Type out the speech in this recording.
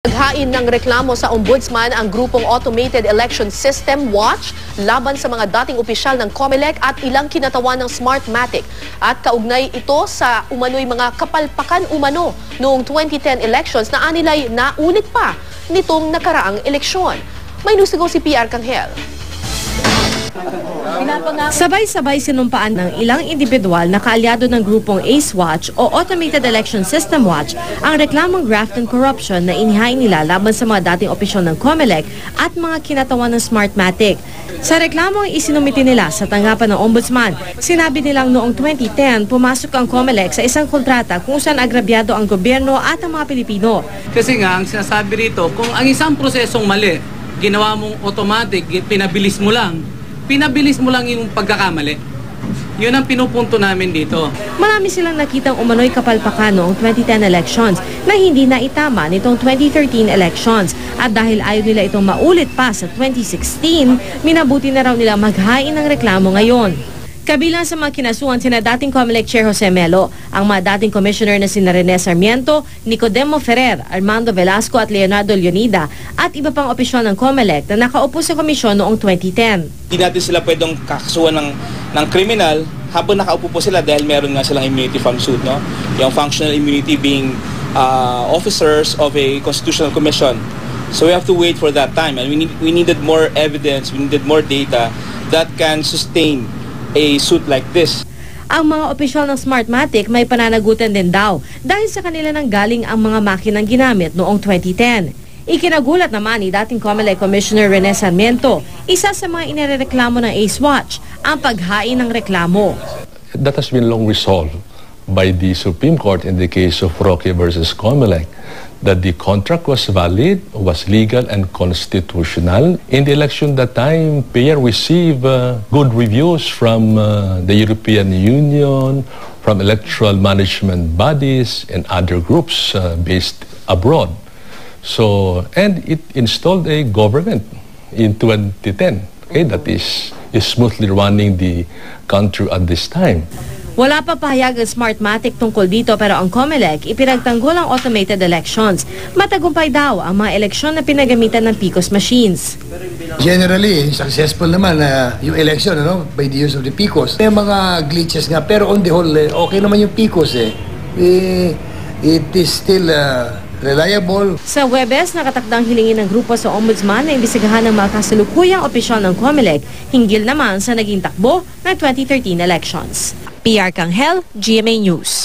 Naghain ng reklamo sa Ombudsman ang grupong Automated Election System Watch laban sa mga dating opisyal ng COMELEC at ilang kinatawan ng Smartmatic. At kaugnay ito sa umano'y mga kapalpakan umano noong 2010 elections na anilay naulit pa nitong nakaraang eleksyon. May nusigaw si PR Kanghel. Sabay-sabay sinumpaan ng ilang individual na kaalyado ng grupong ACE Watch o Automated Election System Watch ang reklamong graft and corruption na inihain nila laban sa mga dating opisyal ng COMELEC at mga kinatawan ng Smartmatic. Sa reklamong isinumiti nila sa tanggapan ng Ombudsman, sinabi nilang noong 2010 pumasok ang COMELEC sa isang kontrata kung saan agrabyado ang gobyerno at ang mga Pilipino. Kasi nga, ang sinasabi rito, kung ang isang prosesong mali, ginawa mong automatic, pinabilis mo lang yung pagkakamali. Yun ang pinupunto namin dito. Marami silang nakitang umano'y kapalpakan noong 2010 elections na hindi na itama nitong 2013 elections. At dahil ayaw nila itong maulit pa sa 2016, minabuti na raw nila maghain ng reklamo ngayon. Kabilang sa mga kinasuhan sina dating COMELEC Chair Jose Melo, ang mga dating commissioner na sina Rene Sarmiento, Nicodemo Ferrer, Armando Velasco at Leonardo Leonida at iba pang opisyal ng COMELEC na nakaupo sa komisyon noong 2010. Hindi natin sila pwedeng kakasuhan ng kriminal habang nakaupo po sila dahil meron nga silang immunity from suit. No? Yung functional immunity being officers of a constitutional commission. So we have to wait for that time, and we needed more evidence, we needed more data that can sustain a suit like this. Ang mga opisyal ng Smartmatic may pananagutan din daw dahil sa kanila nang galing ang mga makinang ginamit noong 2010. Ikinagulat naman ni dating COMELEC Commissioner Rene Sarmiento, isa sa mga inirereklamo ng ACE Watch, ang paghain ng reklamo. That has been long resolved by the Supreme Court in the case of Roque versus COMELEC, that the contract was valid, was legal and constitutional. In the election that time, PR received good reviews from the European Union, from electoral management bodies and other groups based abroad. So, and it installed a government in 2010, okay, that is smoothly running the country at this time. Wala pa pahayag ang Smartmatic tungkol dito pero ang COMELEC ipinagtanggol ang automated elections. Matagumpay daw ang mga eleksyon na pinagamitan ng PICOS machines. Generally, successful naman yung election by the use of the PICOS. May mga glitches nga pero on the whole, okay naman yung PICOS It is still reliable. Sa Huwebes, nakatakdang hilingin ng grupo sa Ombudsman na imbestigahan ng mga kasalukuyang opisyal ng COMELEC hinggil naman sa naging takbo ng 2013 elections. PR Kanghel, GMA News.